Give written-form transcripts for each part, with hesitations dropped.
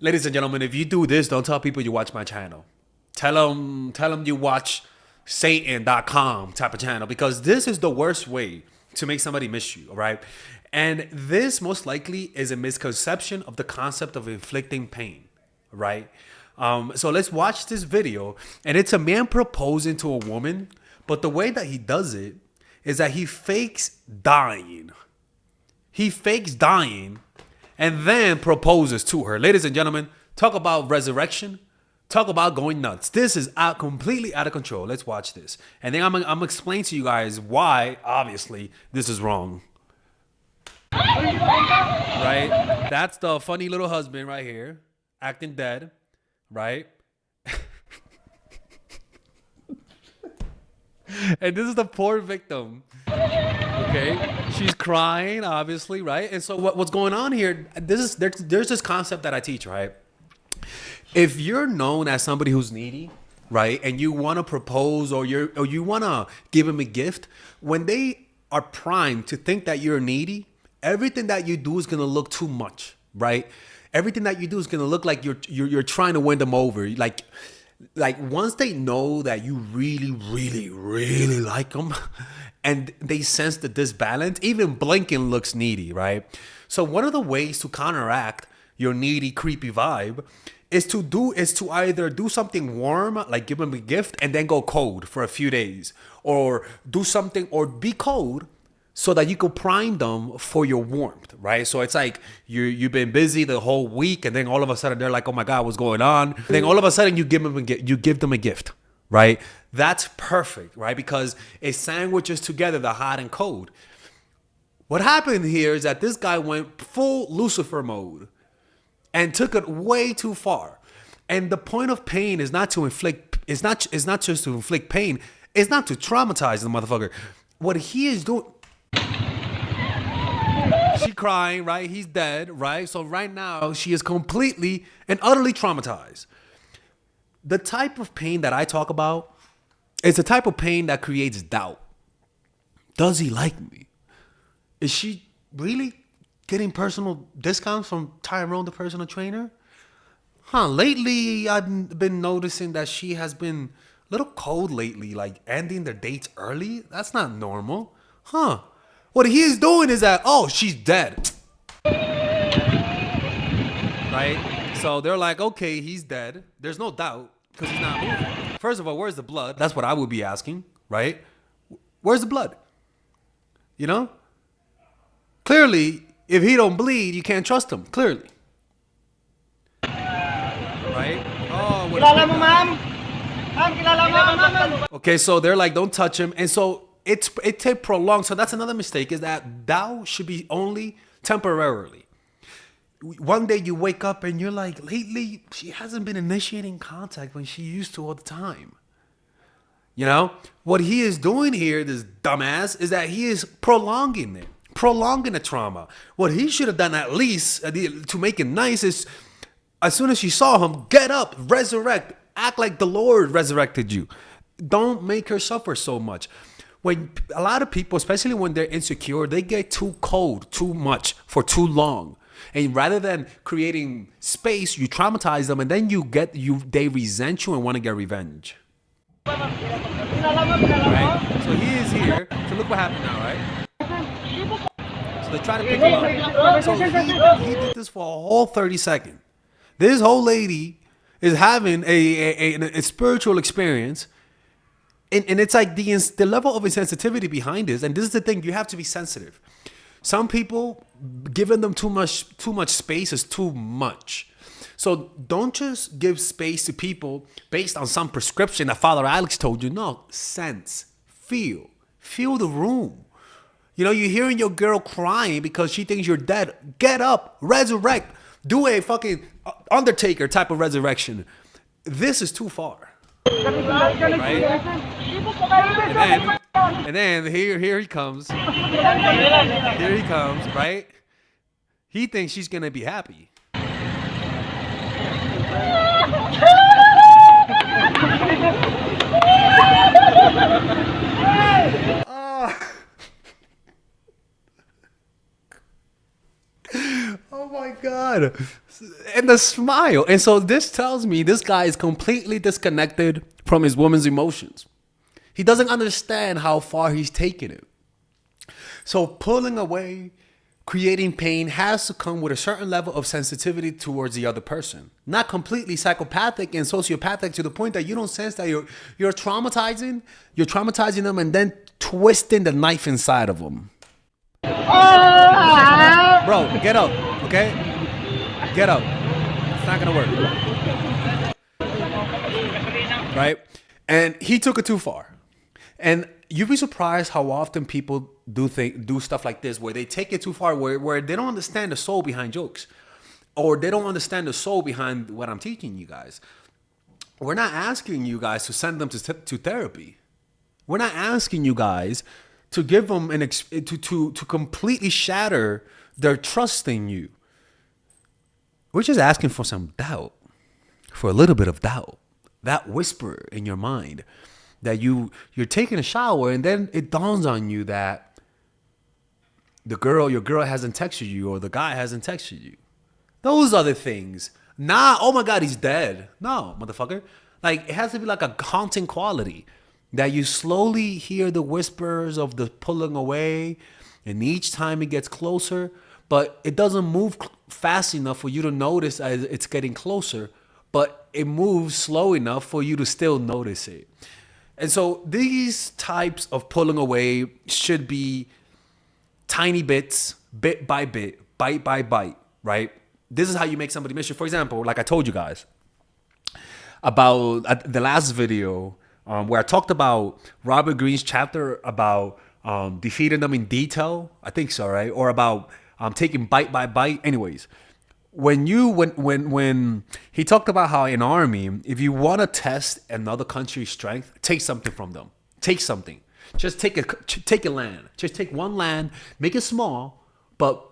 Ladies and gentlemen, if you do this, don't tell people you watch my channel. Tell them you watch Satan.com type of channel, because this is the worst way to make somebody miss you, all right? And this most likely is a misconception of the concept of inflicting pain, right? So let's watch this video. And it's a man proposing to a woman, but the way that he does it is that he fakes dying. He fakes dying and then proposes to her. Ladies and gentlemen, talk about resurrection. Talk about going nuts. This is completely out of control. Let's watch this. And then I'm gonna explain to you guys why, obviously, this is wrong. Right? That's the funny little husband right here, acting dead, right? And this is the poor victim. Okay, she's crying, obviously, right? And so what's going on here? There's this concept that I teach, right? If you're known as somebody who's needy, right, and you want to propose or you want to give them a gift, when they are primed to think that you're needy, everything that you do is gonna look too much, right? Everything that you do is gonna look like you're trying to win them over, like once they know that you really, really, really like them and they sense the disbalance, even blinking looks needy, right? So one of the ways to counteract your needy, creepy vibe is to either do something warm, like give them a gift, and then go cold for a few days, or do something, or be cold so that you can prime them for your warmth, right? So it's like you've been busy the whole week, and then all of a sudden they're like, "Oh my God, what's going on?" Then all of a sudden you give them a gift, right? That's perfect, right? Because it sandwiches together the hot and cold. What happened here is that this guy went full Lucifer mode and took it way too far. And the point of pain is not to inflict. It's not just to inflict pain. It's not to traumatize the motherfucker. What he is doing. She crying, right? He's dead, right? So right now she is completely and utterly traumatized. The type of pain that I talk about is the type of pain that creates doubt. Does he like me? Is she really getting personal discounts from Tyrone, the personal trainer? Lately I've been noticing that she has been a little cold lately, like ending their dates early. That's not normal. What he is doing is that, oh, she's dead. Right? So they're like, okay, he's dead. There's no doubt because he's not moving. First of all, where's the blood? That's what I would be asking, right? Where's the blood? You know? Clearly, if he don't bleed, you can't trust him. Clearly. Right? Oh, what okay, so they're like, don't touch him. And so it prolonged. So that's another mistake, is that thou should be only temporarily. One day you wake up and you're like, lately she hasn't been initiating contact when she used to all the time. You know, what he is doing here, this dumbass, is that he is prolonging it, prolonging the trauma. What he should have done, at least to make it nice, is as soon as she saw him, get up, resurrect, act like the Lord resurrected you. Don't make her suffer so much. When a lot of people, especially when they're insecure, they get too cold, too much for too long. And rather than creating space, you traumatize them, and then they resent you and want to get revenge. Right? So he is here. So look what happened now, right? So they try to pick him up. So he did this for a whole 30 seconds. This whole lady is having a spiritual experience. And it's like the level of insensitivity behind this. And this is the thing, you have to be sensitive. Some people, giving them too much space is too much. So don't just give space to people based on some prescription that Father Alex told you. No, sense, feel the room. You know, you're hearing your girl crying because she thinks you're dead. Get up, resurrect, do a fucking Undertaker type of resurrection. This is too far. Right? And then here he comes. Here he comes, right? He thinks she's gonna be happy. Oh my God. And the smile. And so this tells me this guy is completely disconnected from his woman's emotions. He doesn't understand how far he's taken it. So pulling away, creating pain has to come with a certain level of sensitivity towards the other person. Not completely psychopathic and sociopathic to the point that you don't sense that you're traumatizing them and then twisting the knife inside of them. Bro, get up, okay? Get up. It's not gonna work. Right? And he took it too far. And you'd be surprised how often people do stuff like this, where they take it too far, where they don't understand the soul behind jokes, or they don't understand the soul behind what I'm teaching you guys. We're not asking you guys to send them to therapy. We're not asking you guys to give them to completely shatter their trust in you. We're just asking for some doubt, for a little bit of doubt, that whisper in your mind that you're taking a shower and then it dawns on you that your girl hasn't texted you or the guy hasn't texted you. Those are the things. Nah, oh my God, he's dead. No, motherfucker. Like, it has to be like a haunting quality that you slowly hear the whispers of the pulling away, and each time it gets closer, but it doesn't move fast enough for you to notice as it's getting closer, but it moves slow enough for you to still notice it. And so these types of pulling away should be tiny bits, bit by bit, bite by bite, right? This is how you make somebody miss you. For example, like I told you guys about the last video where I talked about Robert Greene's chapter about defeating them in detail. I think so, right? Or about taking bite by bite. Anyways, when he talked about how in army, if you want to test another country's strength, take something from them. Take something. Just take a land. Just take one land, make it small, but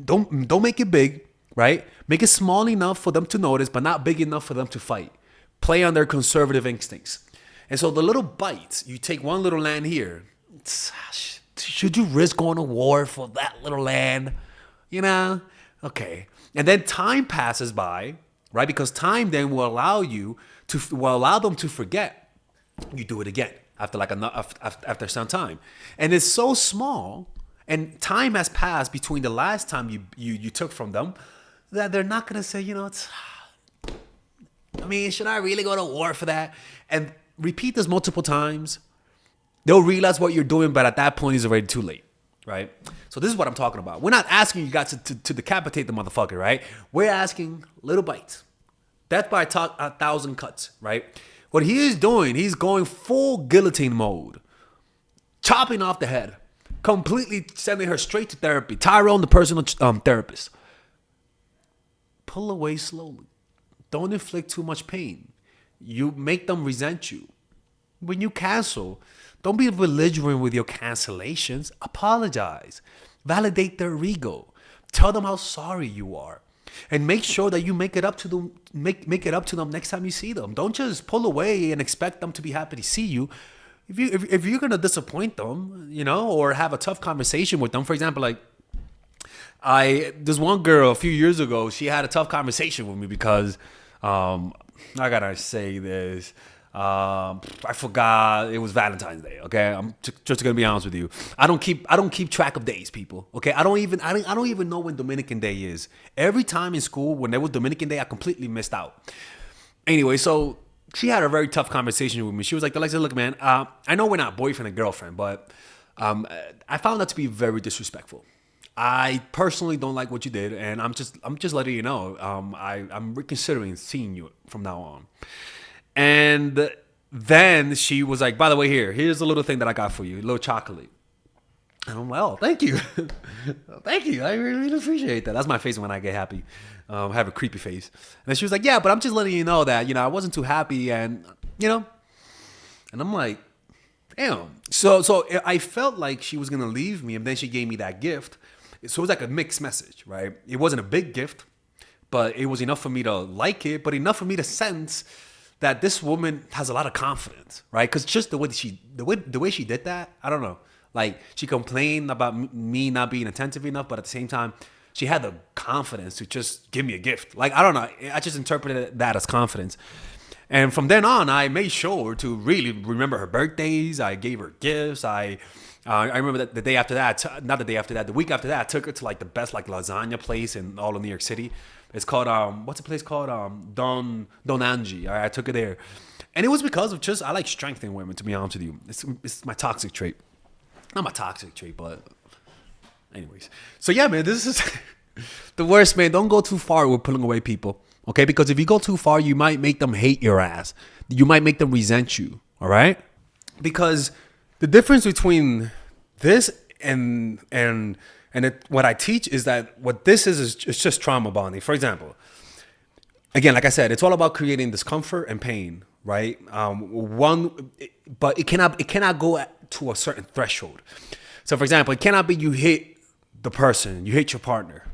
don't make it big, right? Make it small enough for them to notice, but not big enough for them to fight. Play on their conservative instincts. And so the little bites, you take one little land here. Should you risk going to war for that little land? You know? Okay. And then time passes by, right? Because time then will allow them to forget. You do it again after some time. And it's so small, and time has passed between the last time you took from them, that they're not gonna say, should I really go to war for that? And repeat this multiple times. They'll realize what you're doing, but at that point, it's already too late, right? So this is what I'm talking about. We're not asking you guys to decapitate the motherfucker, right? We're asking little bites. Death by 1,000 cuts, right? What he is doing, he's going full guillotine mode. Chopping off the head. Completely sending her straight to therapy. Tyrone, the personal therapist. Pull away slowly. Don't inflict too much pain. You make them resent you. When you cancel, don't be belligerent with your cancellations. Apologize. Validate their ego. Tell them how sorry you are. And make sure that you make it up to them. Make it up to them next time you see them. Don't just pull away and expect them to be happy to see you. If you're gonna disappoint them, or have a tough conversation with them. For example, like this one girl a few years ago, she had a tough conversation with me because I gotta say this. I forgot it was Valentine's Day. Okay, I'm just gonna be honest with you. I don't keep track of days, people. Okay, I don't even know when Dominican Day is. Every time in school when there was Dominican Day, I completely missed out. Anyway, so she had a very tough conversation with me. She was like, "Alexa, look, man, I know we're not boyfriend and girlfriend, but I found that to be very disrespectful. I personally don't like what you did, and I'm just letting you know. I'm reconsidering seeing you from now on." And then she was like, "By the way, here's a little thing that I got for you, a little chocolate." And I'm like, "Oh, thank you." Thank you. I really appreciate that. That's my face when I get happy. I have a creepy face. And then she was like, "Yeah, but I'm just letting you know that, I wasn't too happy and, And I'm like, damn. So I felt like she was going to leave me, and then she gave me that gift. So it was like a mixed message, right? It wasn't a big gift, but it was enough for me to like it, but enough for me to sense that this woman has a lot of confidence, right? Because just the way she did that, I don't know. Like, she complained about me not being attentive enough, but at the same time, She had the confidence to just give me a gift. Like, I don't know. I just interpreted that as confidence. And from then on, I made sure to really remember her birthdays. I gave her gifts. I remember that the day after that, not the day after that, the week after that, I took her to like the best like lasagna place in all of New York City. It's called what's the place called? Don Angie. I took her there, and it was because of just I like strengthening women. To be honest with you, it's my toxic trait. Not my toxic trait, but anyways. So yeah, man, this is the worst, man. Don't go too far with pulling away people, okay? Because if you go too far, you might make them hate your ass. You might make them resent you. All right? Because the difference between this and what I teach is that what this is just trauma bonding. For example, again, like I said, it's all about creating discomfort and pain, right? But it cannot go to a certain threshold. So, for example, it cannot be you hit the person, you hit your partner,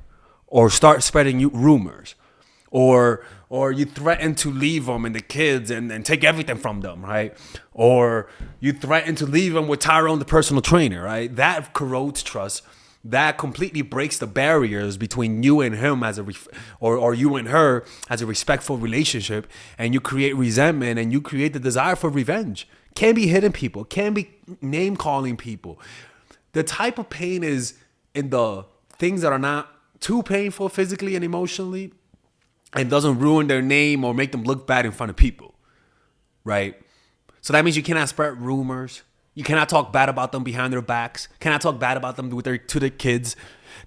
or start spreading rumors, or you threaten to leave them and the kids and take everything from them, right? Or you threaten to leave them with Tyrone, the personal trainer, right? That corrodes trust. That completely breaks the barriers between you and him or you and her as a respectful relationship, and you create resentment and you create the desire for revenge. Can be hitting people, can be name calling people. The type of pain is in the things that are not too painful physically and emotionally, and doesn't ruin their name or make them look bad in front of people, right? So that means you cannot spread rumors. You cannot talk bad about them behind their backs. Cannot talk bad about them to their kids.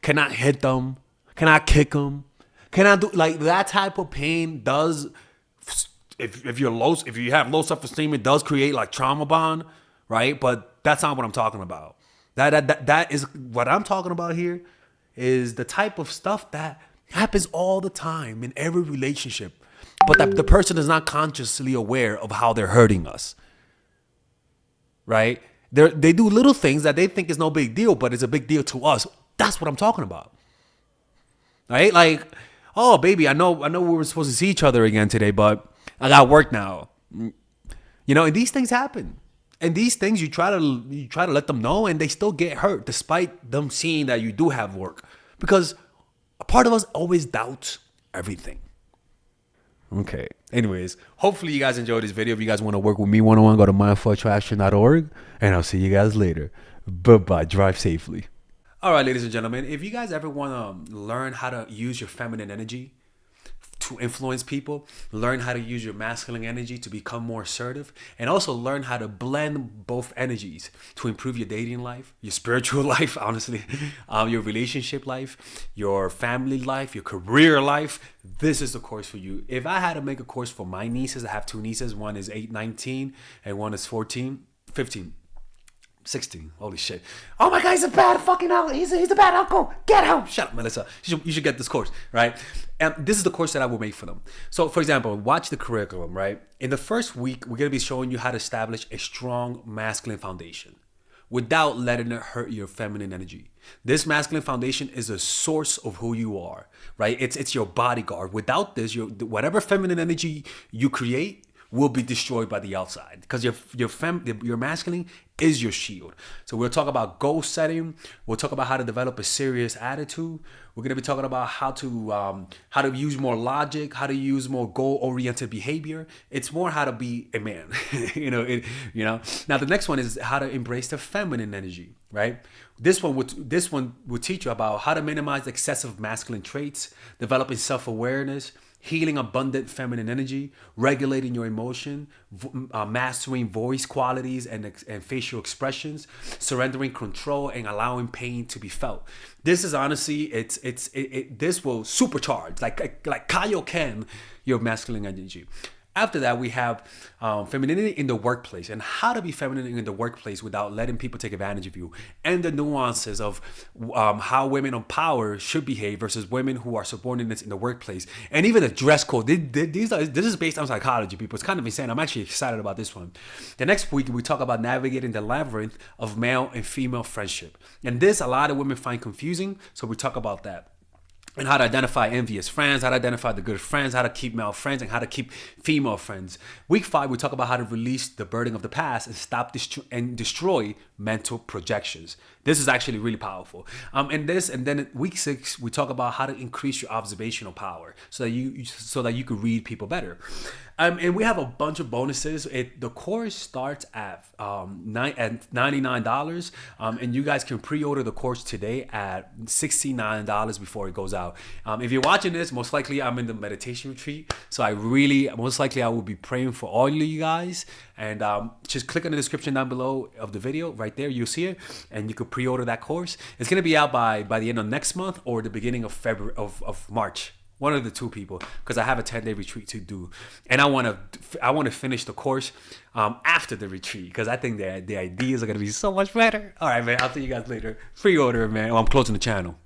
Cannot hit them. Cannot kick them. Cannot do like that type of pain does. If you have low self-esteem, it does create like trauma bond, right? But that's not what I'm talking about. That is what I'm talking about here. Is the type of stuff that happens all the time in every relationship, but that the person is not consciously aware of how they're hurting us. Right? They do little things that they think is no big deal, but it's a big deal to us. That's what I'm talking about. Right? Like, oh baby, I know we were supposed to see each other again today, but I got work now. You know, and these things happen. And these things you try to let them know, and they still get hurt despite them seeing that you do have work. Because a part of us always doubts everything. Okay. Anyways, hopefully you guys enjoyed this video. If you guys want to work with me one-on-one, go to mindfultraction.org, and I'll see you guys later. Bye-bye. Drive safely. All right, ladies and gentlemen, if you guys ever want to learn how to use your feminine energy to influence people, learn how to use your masculine energy to become more assertive, and also learn how to blend both energies to improve your dating life, your spiritual life, honestly, your relationship life, your family life, your career life, this is the course for you. If I had to make a course for my nieces, I have two nieces, one is 19 and one is 15. 16. Holy shit. Oh my God, he's a bad fucking uncle. He's a bad uncle. Get him. Shut up, Melissa. You should get this course, right? And this is the course that I will make for them. So, for example, watch the curriculum, right? In the first week, we're going to be showing you how to establish a strong masculine foundation without letting it hurt your feminine energy. This masculine foundation is a source of who you are, right? It's your bodyguard. Without this, whatever feminine energy you create will be destroyed by the outside, because your masculine is your shield. So we'll talk about goal setting. We'll talk about how to develop a serious attitude. We're going to be talking about how to use more logic, how to use more goal-oriented behavior. It's more how to be a man. Now the next one is how to embrace the feminine energy, right? This one would teach you about how to minimize excessive masculine traits, developing self-awareness, healing abundant feminine energy, regulating your emotion, mastering voice qualities and facial expressions, surrendering control, and allowing pain to be felt. This is honestly, this will supercharge, like Kaioken, your masculine energy. After that, we have femininity in the workplace, and how to be feminine in the workplace without letting people take advantage of you, and the nuances of how women of power should behave versus women who are subordinates in the workplace, and even the dress code. This is based on psychology, people. It's kind of insane. I'm actually excited about this one. The next week, we talk about navigating the labyrinth of male and female friendship, and this a lot of women find confusing, so we talk about that. And how to identify envious friends, how to identify the good friends, how to keep male friends, and how to keep female friends. Week 5, we talk about how to release the burden of the past and stop and destroy mental projections. This is actually really powerful. And then week 6 we talk about how to increase your observational power so that you could read people better. And we have a bunch of bonuses. The course starts at $99, and you guys can pre-order the course today at $69 before it goes out. If you're watching this, most likely I'm in the meditation retreat, so most likely I will be praying for all of you guys. And just click on the description down below of the video. Right there, you'll see it, and you could pre-order that course. It's gonna be out by the end of next month or the beginning of February of March. One of the two, people, because I have a 10-day retreat to do, and I want to finish the course after the retreat, because I think the ideas are gonna be so much better. All right, man. I'll see you guys later. Pre-order, man. Oh, I'm closing the channel.